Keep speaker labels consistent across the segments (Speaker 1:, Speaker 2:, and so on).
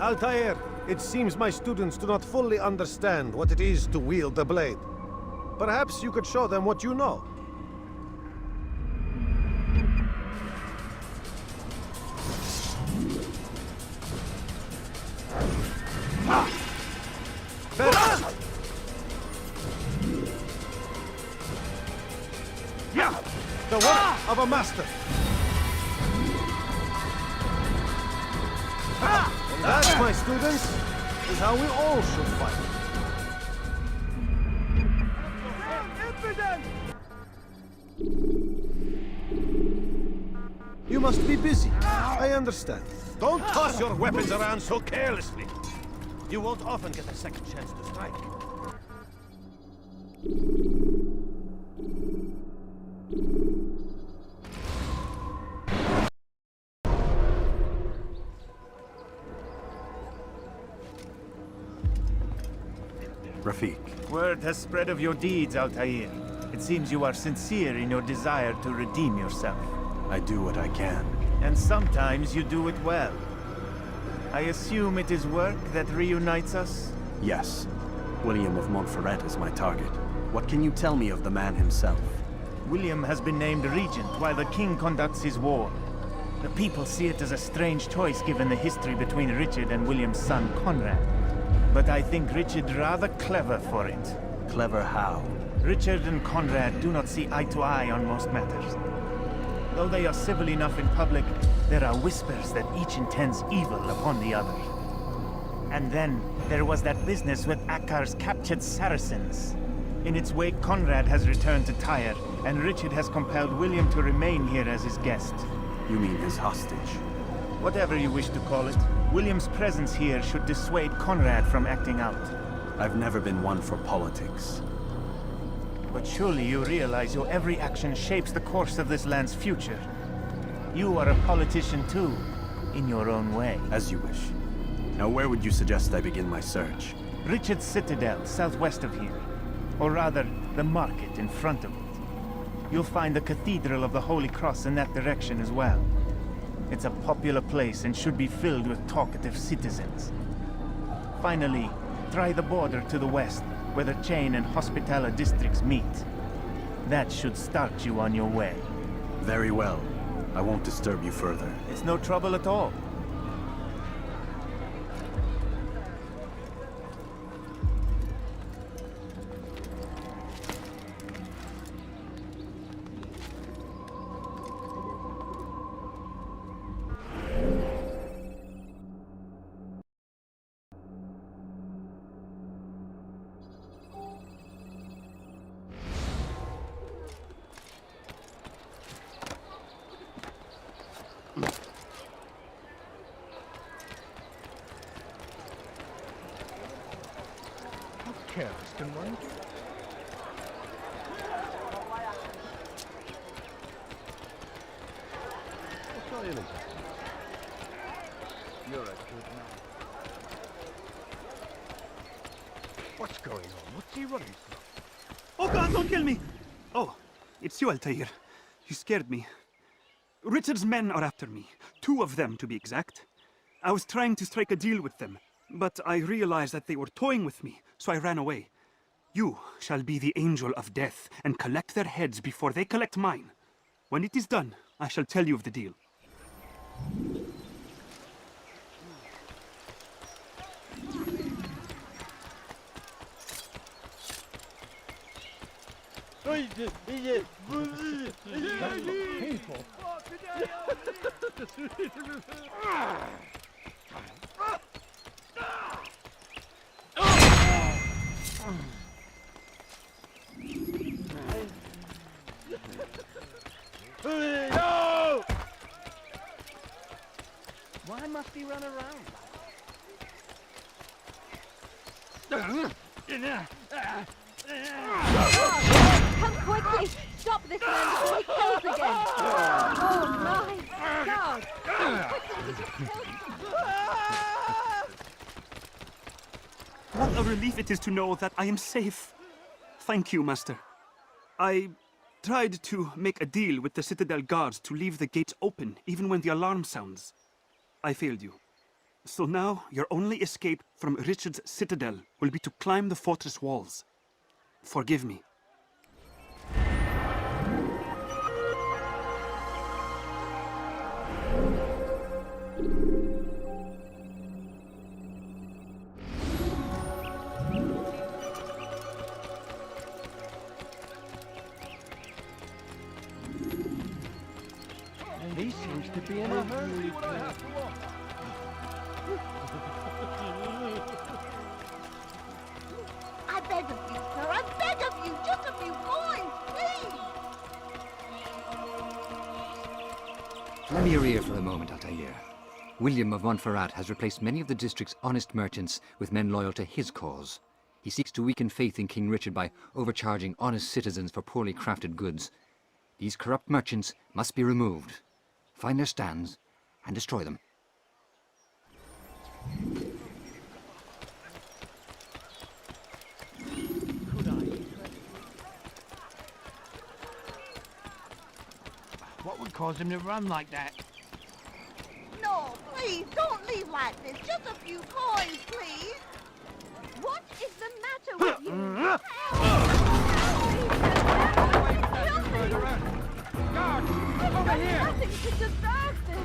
Speaker 1: Altair, it seems my students do not fully understand what it is to wield the blade. Perhaps you could show them what you know. The work of a master. And that, my students, is how we all should fight. You must be busy. I understand. Don't toss your weapons around so carelessly. You won't often get a second chance to strike.
Speaker 2: Rafik.
Speaker 3: Word has spread of your deeds, Altair. It seems you are sincere in your desire to redeem yourself.
Speaker 2: I do what I can.
Speaker 3: And sometimes you do it well. I assume it is work that reunites us?
Speaker 2: Yes. William of Montferrat is my target. What can you tell me of the man himself?
Speaker 3: William has been named regent while the king conducts his war. The people see it as a strange choice given the history between Richard and William's son Conrad. But I think Richard rather clever for it.
Speaker 2: Clever how?
Speaker 3: Richard and Conrad do not see eye to eye on most matters. Though they are civil enough in public, there are whispers that each intends evil upon the other. And then, there was that business with Acre's captured Saracens. In its wake, Conrad has returned to Tyre, and Richard has compelled William to remain here as his guest.
Speaker 2: You mean his hostage?
Speaker 3: Whatever you wish to call it, William's presence here should dissuade Conrad from acting out.
Speaker 2: I've never been one for politics.
Speaker 3: But surely you realize your every action shapes the course of this land's future. You are a politician too, in your own way.
Speaker 2: As you wish. Now where would you suggest I begin my search?
Speaker 3: Richard's Citadel, southwest of here. Or rather, the market in front of it. You'll find the Cathedral of the Holy Cross in that direction as well. It's a popular place and should be filled with talkative citizens. Finally, try the border to the west, where the Chain and Hospitaller districts meet. That should start you on your way.
Speaker 2: Very well. I won't disturb you further.
Speaker 3: It's no trouble at all.
Speaker 1: You're a good man. What's going on? What's he running from?
Speaker 4: Oh God, don't kill me! Oh, it's you, Altair. You scared me. Richard's men are after me. 2 of them, to be exact. I was trying to strike a deal with them, but I realized that they were toying with me, so I ran away. You shall be the angel of death and collect their heads before they collect mine. When it is done, I shall tell you of the deal.
Speaker 1: Painful.
Speaker 5: Why must he run around?
Speaker 6: Come quickly! Stop this man before he kills again! Oh my God!
Speaker 4: What a relief it is to know that I am safe. Thank you, Master. I tried to make a deal with the Citadel guards to leave the gates open even when the alarm sounds. I failed you. So now, your only escape from Richard's citadel will be to climb the fortress walls. Forgive me.
Speaker 5: He seems to be in a hurry.
Speaker 6: I beg of you, sir, I beg of you, just a few coins, please!
Speaker 7: Lend me your ear for a moment, Altair. William of Montferrat has replaced many of the district's honest merchants with men loyal to his cause. He seeks to weaken faith in King Richard by overcharging honest citizens for poorly crafted goods. These corrupt merchants must be removed. Find their stands and destroy them.
Speaker 5: What would cause him to run like that?
Speaker 6: No, please, don't leave like this. Just a few coins, please. What is the matter with you?
Speaker 5: Guard! Over here!
Speaker 6: Nothing to deserve this.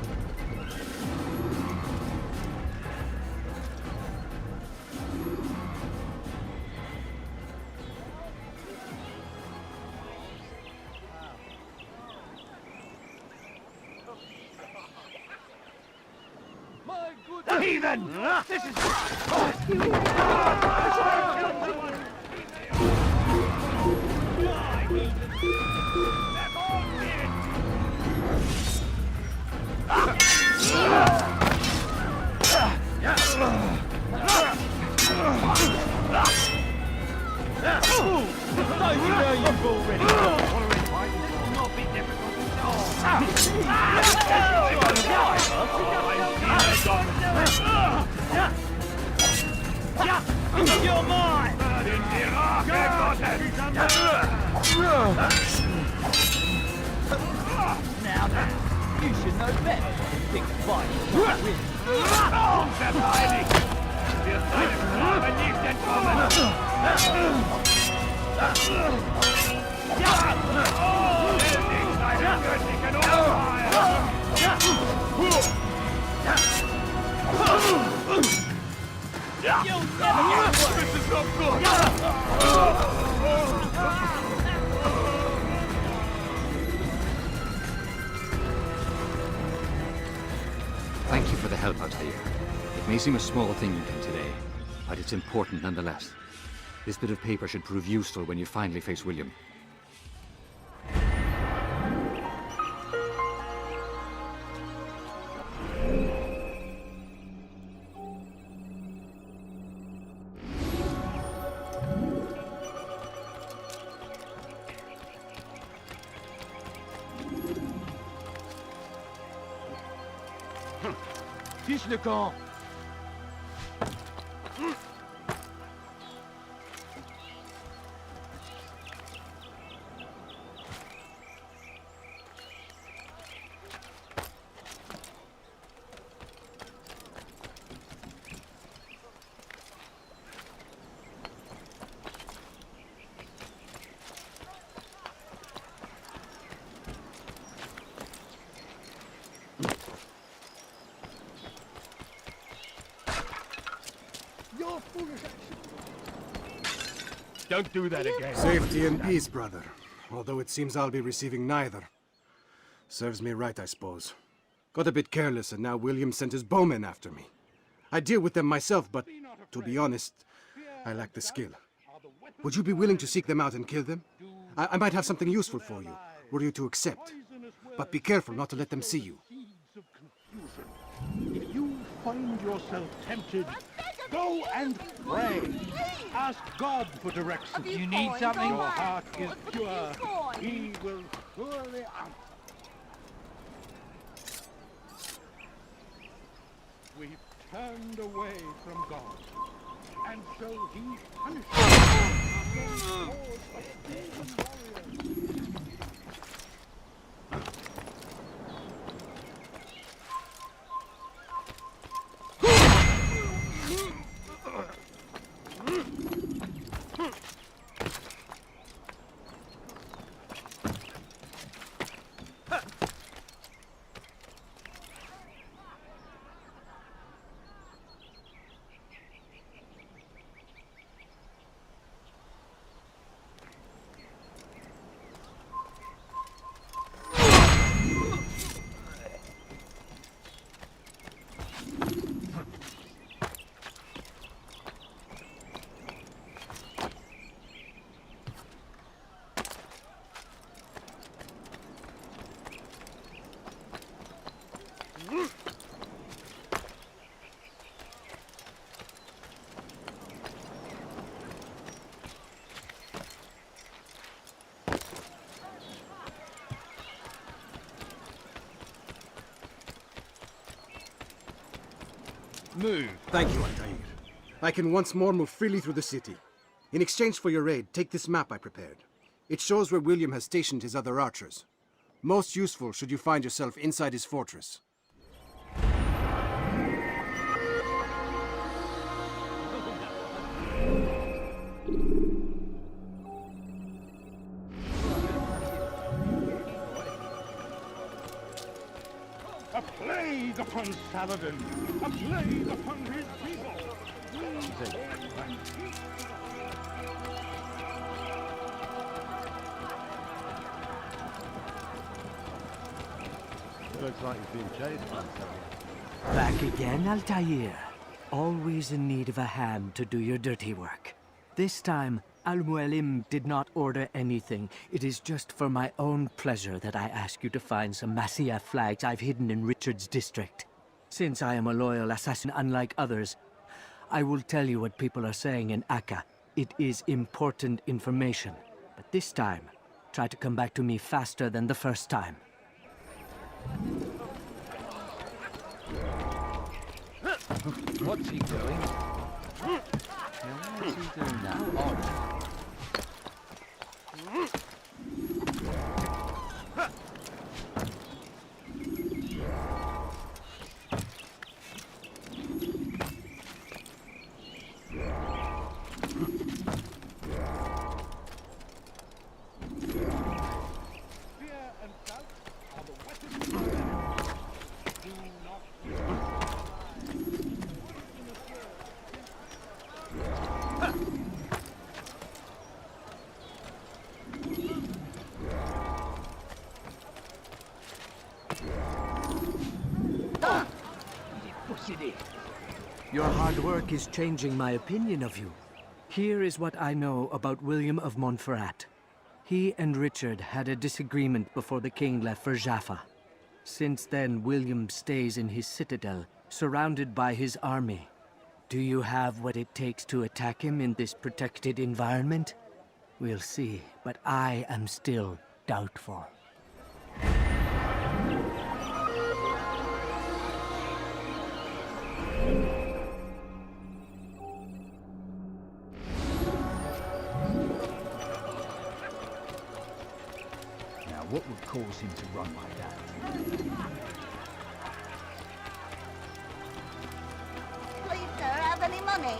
Speaker 5: Heathen! This is... You're mine! Now then, you should know better than to pick a fight you can't win. You'll never get away! This is not good!
Speaker 7: Thank you for the help, Altair. It may seem a small thing you've done today, but it's important nonetheless. This bit of paper should prove useful when you finally face William.
Speaker 5: Fiche le camp! Don't do that again.
Speaker 8: Safety and peace, brother. Although it seems I'll be receiving neither. Serves me right, I suppose. Got a bit careless, and now William sent his bowmen after me. I deal with them myself, but to be honest, I lack the skill. Would you be willing to seek them out and kill them? I might have something useful for you, were you to accept. But be careful not to let them see you.
Speaker 9: If you find yourself tempted, go and pray. Ask God for direction.
Speaker 5: You need something?
Speaker 9: Your heart is pure. He will surely answer. We've turned away from God, and so He punishes us.
Speaker 5: Move.
Speaker 8: Thank you, Altair. I can once more move freely through the city. In exchange for your aid, take this map I prepared. It shows where William has stationed his other archers. Most useful should you find yourself inside his fortress.
Speaker 9: A plague upon Saladin! A plague upon his people!
Speaker 1: Looks like he's being chased by someone.
Speaker 10: Back again, Altair. Always in need of a hand to do your dirty work. This time, Al-Mualim did not order anything. It is just for my own pleasure that I ask you to find some Masyaf flags I've hidden in Richard's district. Since I am a loyal assassin unlike others, I will tell you what people are saying in Acre. It is important information. But this time, try to come back to me faster than the first time.
Speaker 5: What's he doing? Now, what is he doing now? Odd.
Speaker 10: Your hard work is changing my opinion of you. Here is what I know about William of Montferrat. He and Richard had a disagreement before the king left for Jaffa. Since then, William stays in his citadel, surrounded by his army. Do you have what it takes to attack him in this protected environment? We'll see, but I am still doubtful.
Speaker 5: What would cause him to run like that?
Speaker 6: Please, sir, have any money?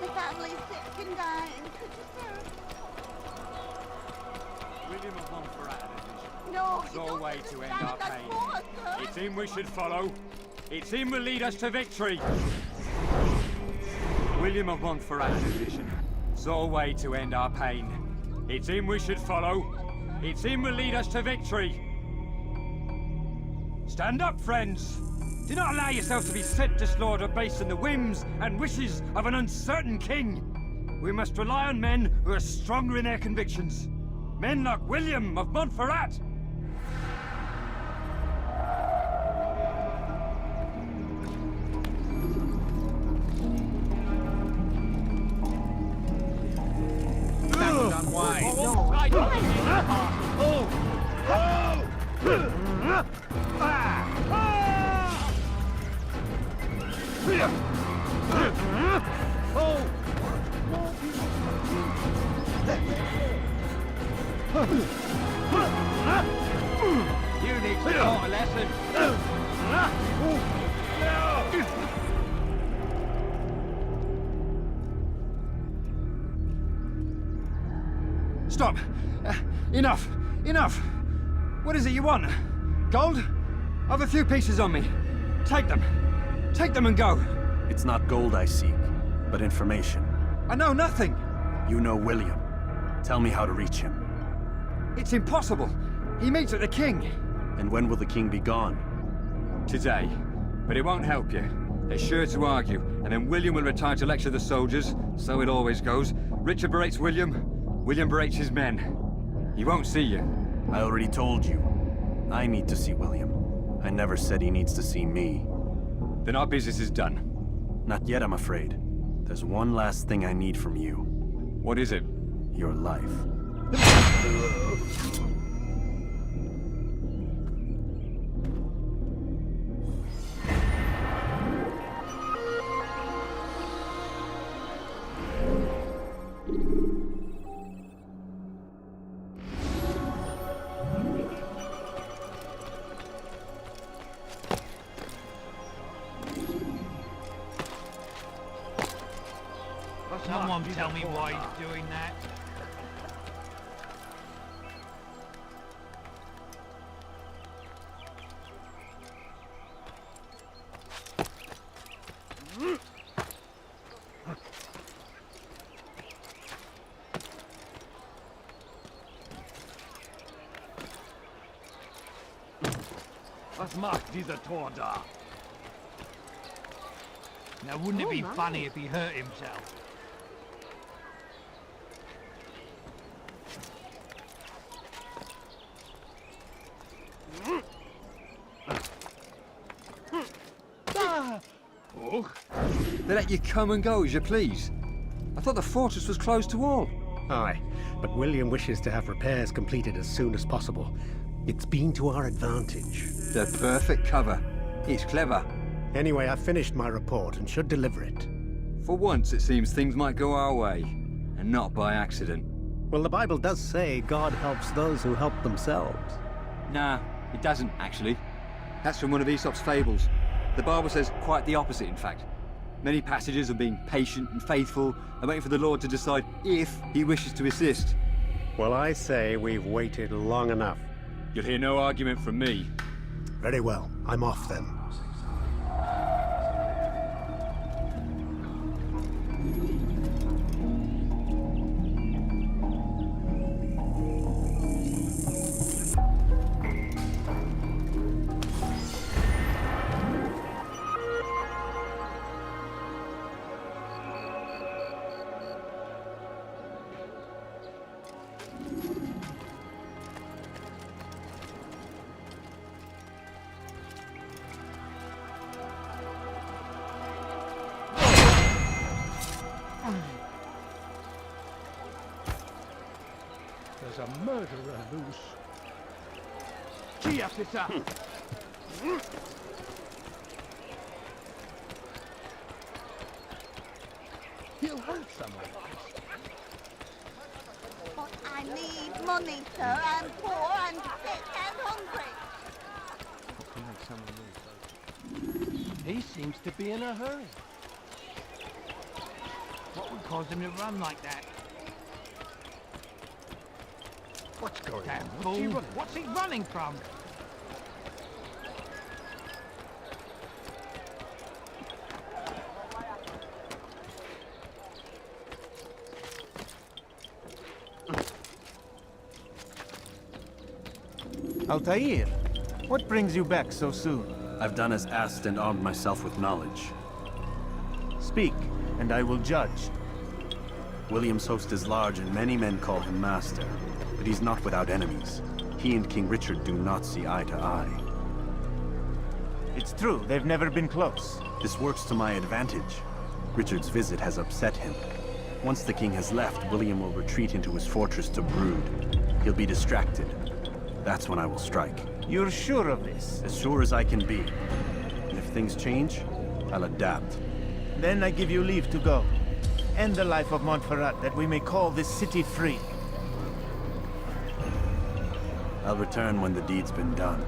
Speaker 6: The family's sick and dying. Could you, sir?
Speaker 11: William of Montferrat.
Speaker 6: No,
Speaker 11: It's
Speaker 6: you
Speaker 11: our
Speaker 6: don't
Speaker 11: way to end
Speaker 6: understand
Speaker 11: our
Speaker 6: that
Speaker 11: pain.
Speaker 6: for us, sir.
Speaker 11: It's him we should follow. It's him will lead us to victory. William of Montferrat division. It's our way to end our pain. It's him we should follow. It's him will lead us to victory. Stand up, friends. Do not allow yourselves to be sent to slaughter based on the whims and wishes of an uncertain king. We must rely on men who are stronger in their convictions. Men like William of Montferrat.
Speaker 5: You need to learn a lesson.
Speaker 11: Stop! Enough! Enough! What is it you want? Gold? I've a few pieces on me. Take them. Take them and go.
Speaker 2: It's not gold I seek, but information.
Speaker 11: I know nothing.
Speaker 2: You know William. Tell me how to reach him.
Speaker 11: It's impossible. He meets at the king.
Speaker 2: And when will the king be gone?
Speaker 11: Today. But it won't help you. They're sure to argue, and then William will retire to lecture the soldiers. So it always goes. Richard berates William. William berates his men. He won't see you.
Speaker 2: I already told you. I need to see William. I never said he needs to see me.
Speaker 11: Then our business is done.
Speaker 2: Not yet, I'm afraid. There's one last thing I need from you.
Speaker 11: What is it?
Speaker 2: Your life.
Speaker 5: Someone tell me why he's doing that.
Speaker 11: Was macht dieser Tor da?
Speaker 5: Now, wouldn't it be funny if he hurt himself?
Speaker 7: They let you come and go as you please. I thought the fortress was closed to all.
Speaker 12: Aye, but William wishes to have repairs completed as soon as possible. It's been to our advantage.
Speaker 7: The perfect cover. It's clever.
Speaker 12: Anyway, I've finished my report and should deliver it.
Speaker 7: For once, it seems things might go our way, and not by accident.
Speaker 12: Well, the Bible does say God helps those who help themselves.
Speaker 7: Nah, it doesn't, actually. That's from one of Aesop's fables. The Bible says quite the opposite, in fact. Many passages of being patient and faithful and waiting for the Lord to decide if he wishes to assist.
Speaker 12: Well, I say we've waited long enough.
Speaker 7: You'll hear no argument from me.
Speaker 12: Very well. I'm off then.
Speaker 9: There's a murderer loose.
Speaker 11: Qui a fait ça?
Speaker 9: He'll hurt someone.
Speaker 6: But I need money, sir. I'm poor and sick and hungry.
Speaker 5: He seems to be in a hurry. What would cause him to run like that?
Speaker 9: What's going
Speaker 5: Damn
Speaker 9: on?
Speaker 5: fool! What's he running from?
Speaker 3: Altair, what brings you back so soon?
Speaker 2: I've done as asked and armed myself with knowledge.
Speaker 3: Speak, and I will judge.
Speaker 2: William's host is large and many men call him master, but he's not without enemies. He and King Richard do not see eye to eye.
Speaker 3: It's true, they've never been close.
Speaker 2: This works to my advantage. Richard's visit has upset him. Once the king has left, William will retreat into his fortress to brood. He'll be distracted. That's when I will strike.
Speaker 3: You're sure of this?
Speaker 2: As sure as I can be. And if things change, I'll adapt.
Speaker 3: Then I give you leave to go. End the life of Montferrat, that we may call this city free.
Speaker 2: I'll return when the deed's been done.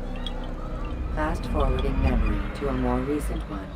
Speaker 13: Fast-forwarding memory to a more recent one.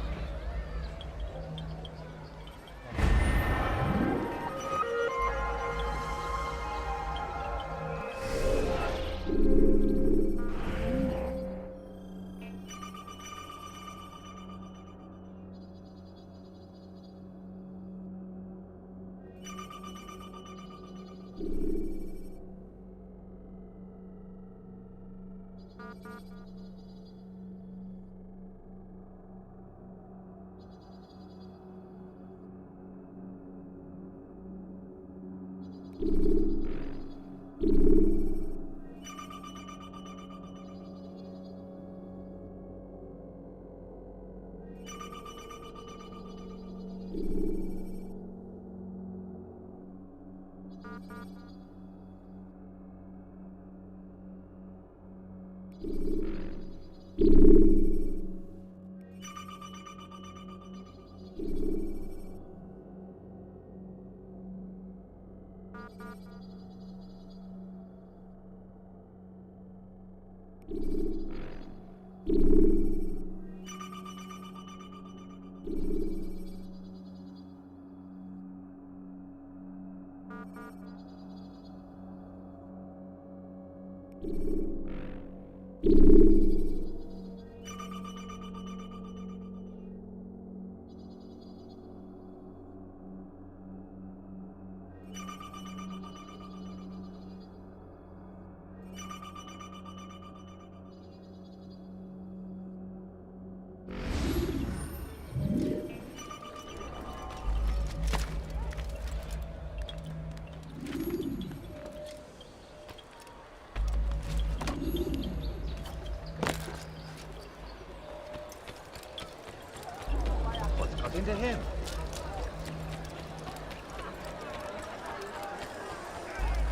Speaker 5: Into him.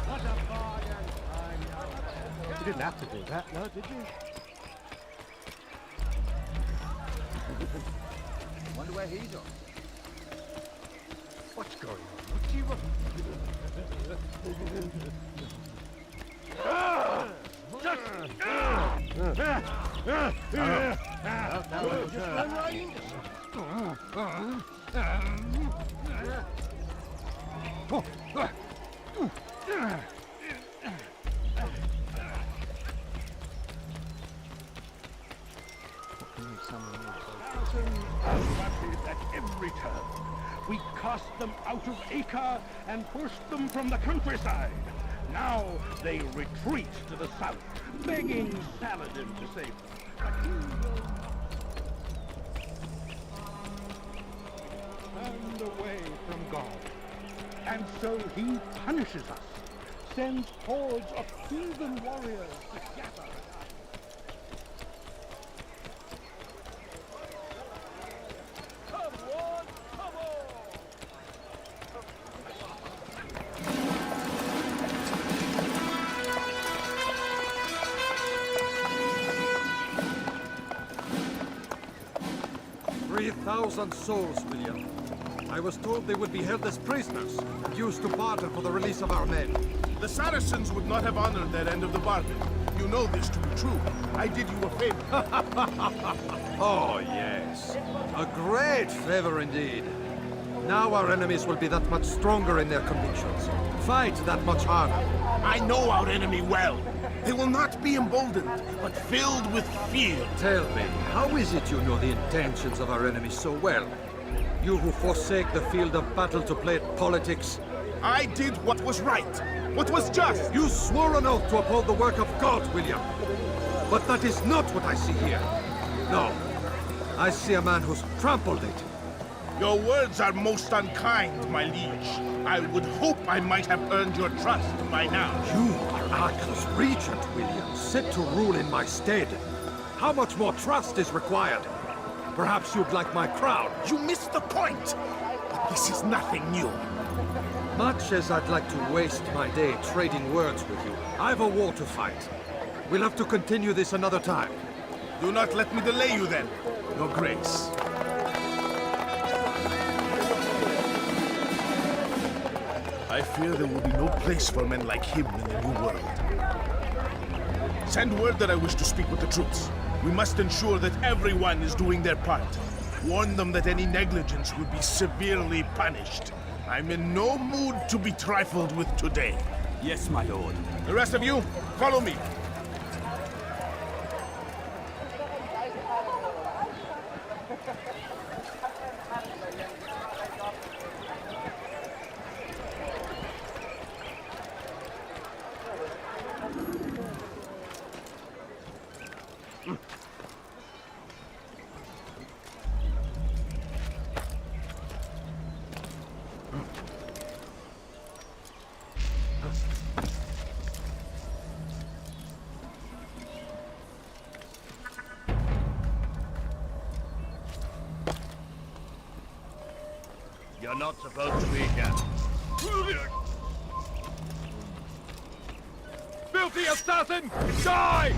Speaker 5: What a bargain!
Speaker 12: You didn't have to do that, no, did you?
Speaker 5: Wonder where he's on.
Speaker 12: What's going on? What's he
Speaker 5: Just run right into
Speaker 9: at every turn. We cast them out of Acre and pushed them from the countryside. Now they retreat to the south, begging Saladin to save them. But he will turned away from God. And so he punishes us, sends hordes of heathen warriors to gather.
Speaker 1: 3,000 souls, William. I was told they would be held as prisoners and used to barter for the release of our men.
Speaker 14: The Saracens would not have honored their end of the bargain. You know this to be true. I did you a favor.
Speaker 1: Oh, yes. A great favor indeed. Now our enemies will be that much stronger in their convictions. Fight that much harder.
Speaker 14: I know our enemy well. They will not be emboldened, but filled with fear.
Speaker 1: Tell me, how is it you know the intentions of our enemies so well? You who forsake the field of battle to play at politics?
Speaker 14: I did what was right, what was just.
Speaker 1: You swore an oath to uphold the work of God, William. But that is not what I see here. No. I see a man who's trampled it.
Speaker 14: Your words are most unkind, my liege. I would hope I might have earned your trust by now.
Speaker 1: You are Acre's regent, William, set to rule in my stead. How much more trust is required? Perhaps you'd like my crown.
Speaker 14: You missed the point. But this is nothing new.
Speaker 1: Much as I'd like to waste my day trading words with you, I've a war to fight. We'll have to continue this another time.
Speaker 14: Do not let me delay you then, Your Grace. I fear there will be no place for men like him in the New World. Send word that I wish to speak with the troops. We must ensure that everyone is doing their part. Warn them that any negligence would be severely punished. I'm in no mood to be trifled with today.
Speaker 15: Yes, my lord.
Speaker 14: The rest of you, follow me.
Speaker 15: You're not supposed to be here.
Speaker 11: Filthy assassin! Die!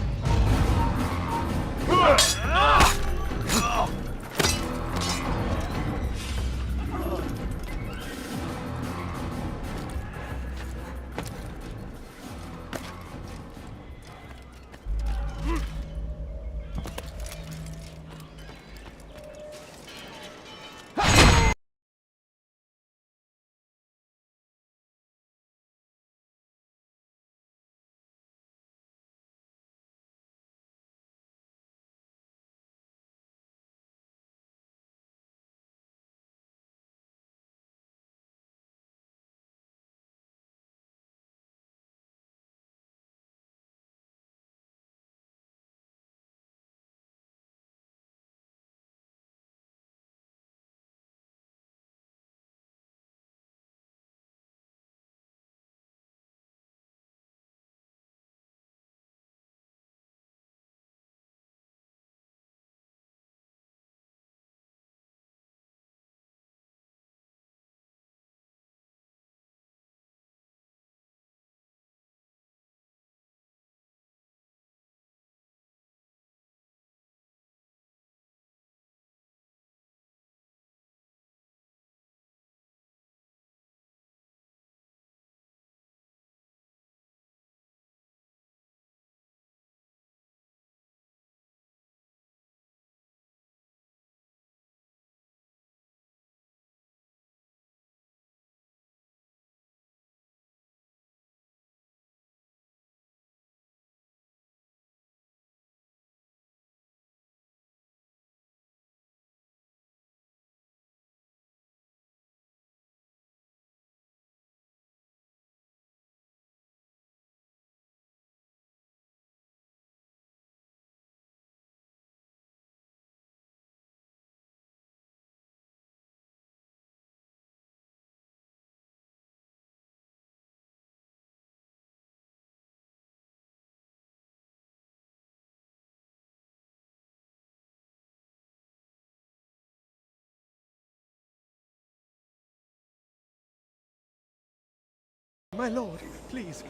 Speaker 8: My lord, please.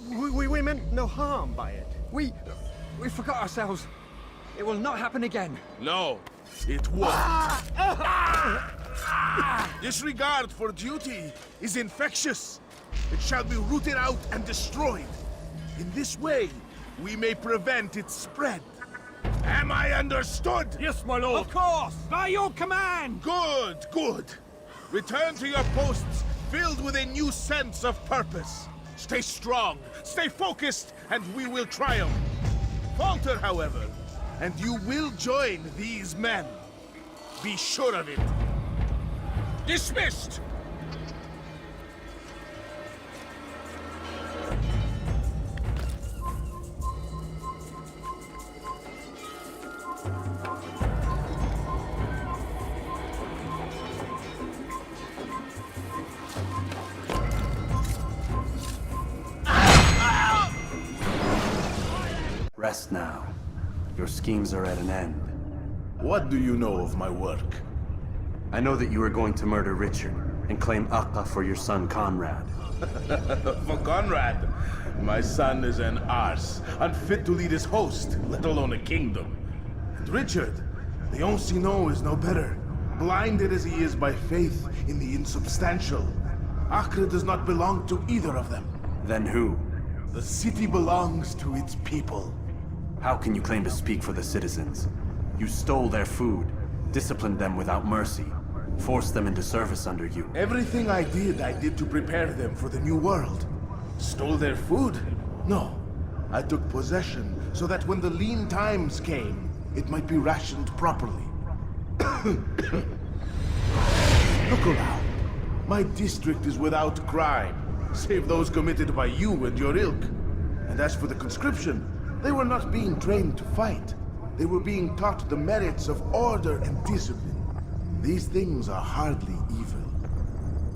Speaker 8: We meant no harm by it.
Speaker 11: We forgot ourselves. It will not happen again.
Speaker 14: No, it won't. Disregard for duty is infectious. It shall be rooted out and destroyed. In this way, we may prevent its spread. Am I understood?
Speaker 11: Yes, my lord. Of course, by your command.
Speaker 14: Good, good. Return to your posts, filled with a new sense of purpose. Stay strong, stay focused, and we will triumph. Falter, however, and you will join these men. Be sure of it. Dismissed!
Speaker 2: Rest now. Your schemes are at an end.
Speaker 14: What do you know of my work?
Speaker 2: I know that you are going to murder Richard and claim Acre for your son Conrad.
Speaker 14: For Conrad, my son is an arse, unfit to lead his host, let alone a kingdom. And Richard, the Ancien is no better, blinded as he is by faith in the insubstantial. Acre does not belong to either of them.
Speaker 2: Then who?
Speaker 14: The city belongs to its people.
Speaker 2: How can you claim to speak for the citizens? You stole their food, disciplined them without mercy, forced them into service under you.
Speaker 14: Everything I did to prepare them for the new world. Stole their food? No. I took possession so that when the lean times came, it might be rationed properly. Look around. My district is without crime, save those committed by you and your ilk. And as for the conscription, they were not being trained to fight. They were being taught the merits of order and discipline. These things are hardly evil.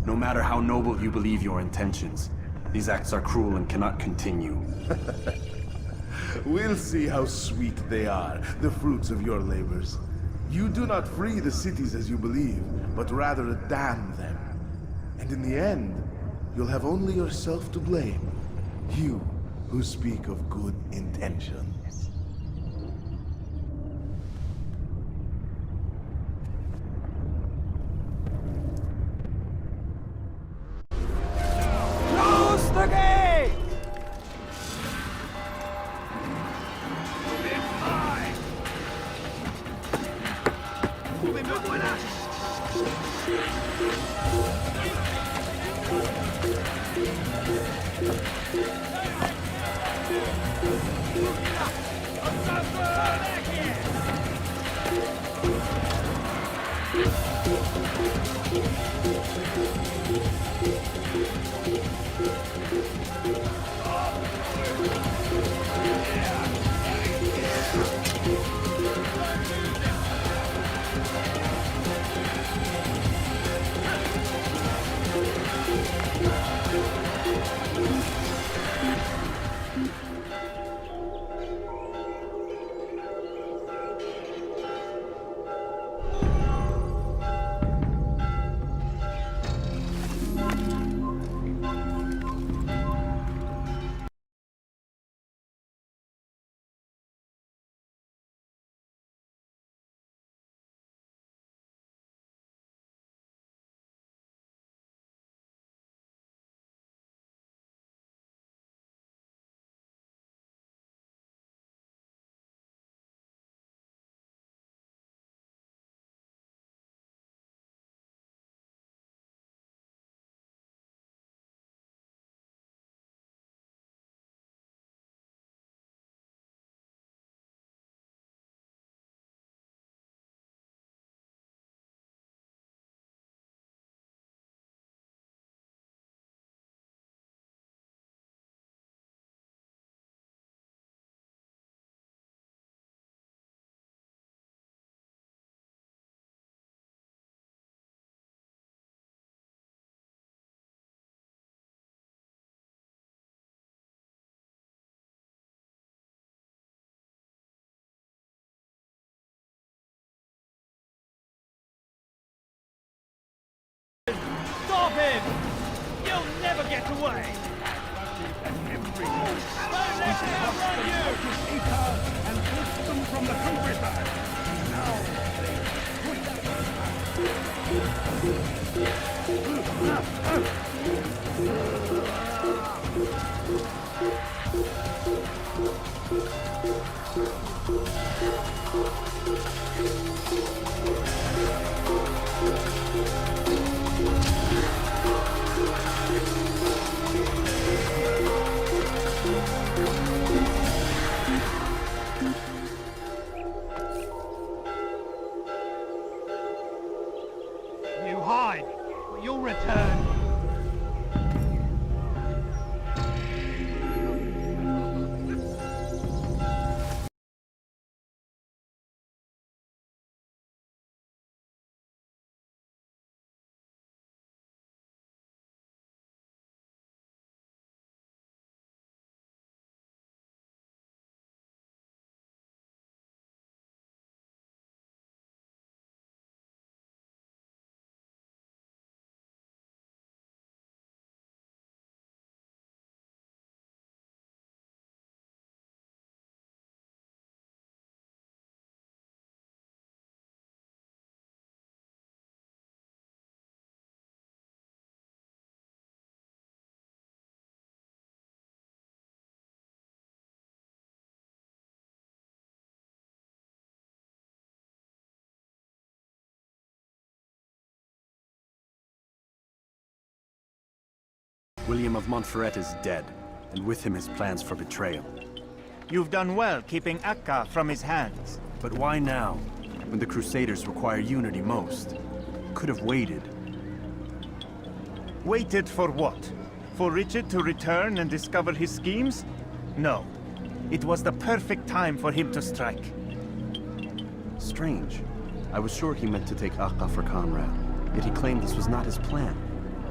Speaker 2: No matter how noble you believe your intentions, these acts are cruel and cannot continue.
Speaker 14: We'll see how sweet they are, the fruits of your labors. You do not free the cities as you believe, but rather damn them. And in the end, you'll have only yourself to blame. You who speak of good intentions.
Speaker 11: Close the gate! get away!
Speaker 9: We crossed them out of Acre and pushed them from the countryside. Now
Speaker 11: You hide, but you'll return.
Speaker 2: William of Montferrat is dead, and with him his plans for betrayal.
Speaker 3: You've done well keeping Acre from his hands.
Speaker 2: But why now, when the Crusaders require unity most? Could have waited.
Speaker 3: Waited for what? For Richard to return and discover his schemes? No. It was the perfect time for him to strike.
Speaker 2: Strange. I was sure he meant to take Acre for Conrad, yet he claimed this was not his plan.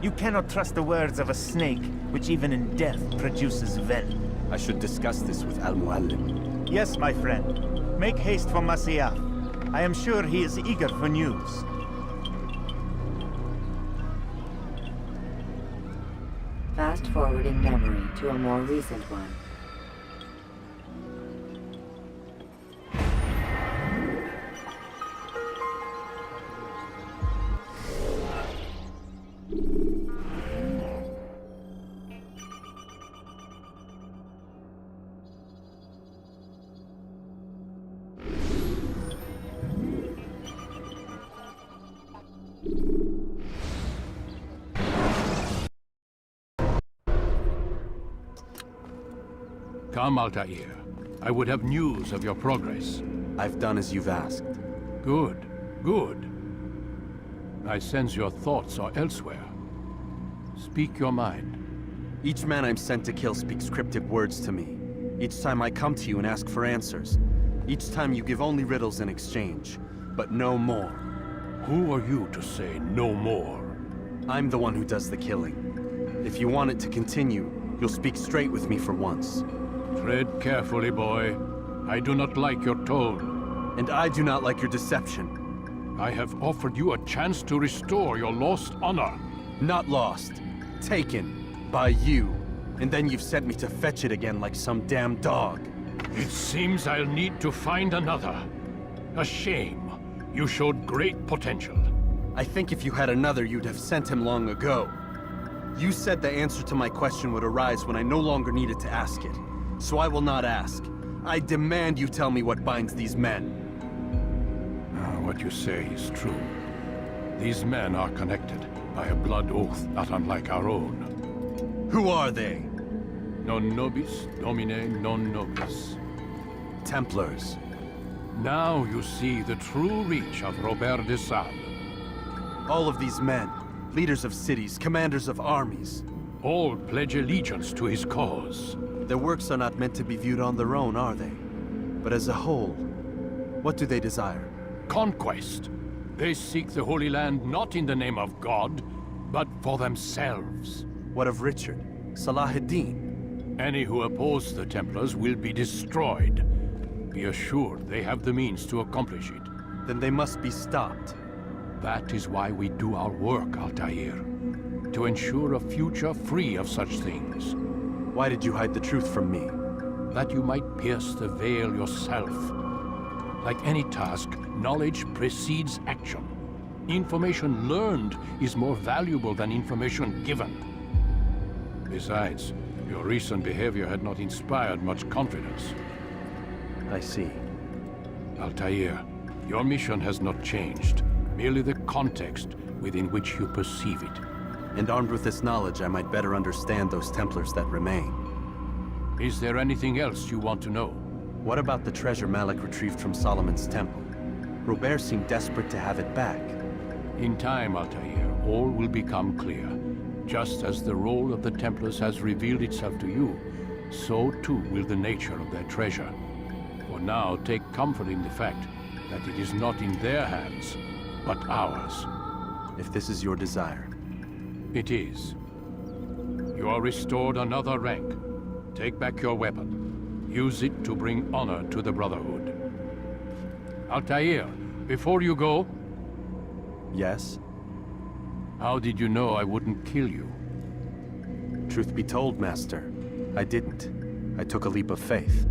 Speaker 3: You cannot trust the words of a snake, which even in death produces venom.
Speaker 2: I should discuss this with Al-Muallim.
Speaker 3: Yes, my friend. Make haste for Masyaf. I am sure he is eager for news.
Speaker 13: Fast-forwarding memory to a more recent one.
Speaker 14: Come, Altair. I would have news of your progress.
Speaker 2: I've done as you've asked.
Speaker 14: Good, good. I sense your thoughts are elsewhere. Speak your mind.
Speaker 2: Each man I'm sent to kill speaks cryptic words to me. Each time I come to you and ask for answers. Each time you give only riddles in exchange, but no more.
Speaker 14: Who are you to say no more?
Speaker 2: I'm the one who does the killing. If you want it to continue, you'll speak straight with me for once.
Speaker 14: Tread carefully, boy. I do not like your tone.
Speaker 2: And I do not like your deception.
Speaker 14: I have offered you a chance to restore your lost honor.
Speaker 2: Not lost. Taken. By you. And then you've sent me to fetch it again like some damn dog.
Speaker 14: It seems I'll need to find another. A shame. You showed great potential.
Speaker 2: I think if you had another, you'd have sent him long ago. You said the answer to my question would arise when I no longer needed to ask it. So I will not ask. I demand you tell me what binds these men.
Speaker 14: What you say is true. These men are connected by a blood oath not unlike our own.
Speaker 2: Who are they?
Speaker 14: Non nobis, domine non nobis.
Speaker 2: Templars.
Speaker 14: Now you see the true reach of Robert de Sales.
Speaker 2: All of these men, leaders of cities, commanders of armies.
Speaker 14: All pledge allegiance to his cause.
Speaker 2: Their works are not meant to be viewed on their own, are they? But as a whole, what do they desire?
Speaker 14: Conquest. They seek the Holy Land not in the name of God, but for themselves.
Speaker 2: What of Richard? Salah-ad-Din?
Speaker 14: Any who oppose the Templars will be destroyed. Be assured they have the means to accomplish it.
Speaker 2: Then they must be stopped.
Speaker 14: That is why we do our work, Altair. to ensure a future free of such things.
Speaker 2: Why did you hide the truth from me?
Speaker 14: That you might pierce the veil yourself. Like any task, knowledge precedes action. Information learned is more valuable than information given. Besides, your recent behavior had not inspired much confidence.
Speaker 2: I see.
Speaker 14: Altair, your mission has not changed, merely the context within which you perceive it.
Speaker 2: And armed with this knowledge, I might better understand those Templars that remain.
Speaker 14: Is there anything else you want to know?
Speaker 2: What about the treasure Malik retrieved from Solomon's temple? Robert seemed desperate to have it back.
Speaker 14: In time, Altair, all will become clear. Just as the role of the Templars has revealed itself to you, so too will the nature of their treasure. For now, take comfort in the fact that it is not in their hands, but ours.
Speaker 2: If this is your desire.
Speaker 14: It is. You are restored another rank. Take back your weapon. Use it to bring honor to the Brotherhood. Altair, before you go...
Speaker 2: Yes?
Speaker 14: How did you know I wouldn't kill you?
Speaker 2: Truth be told, Master, I didn't. I took a leap of faith.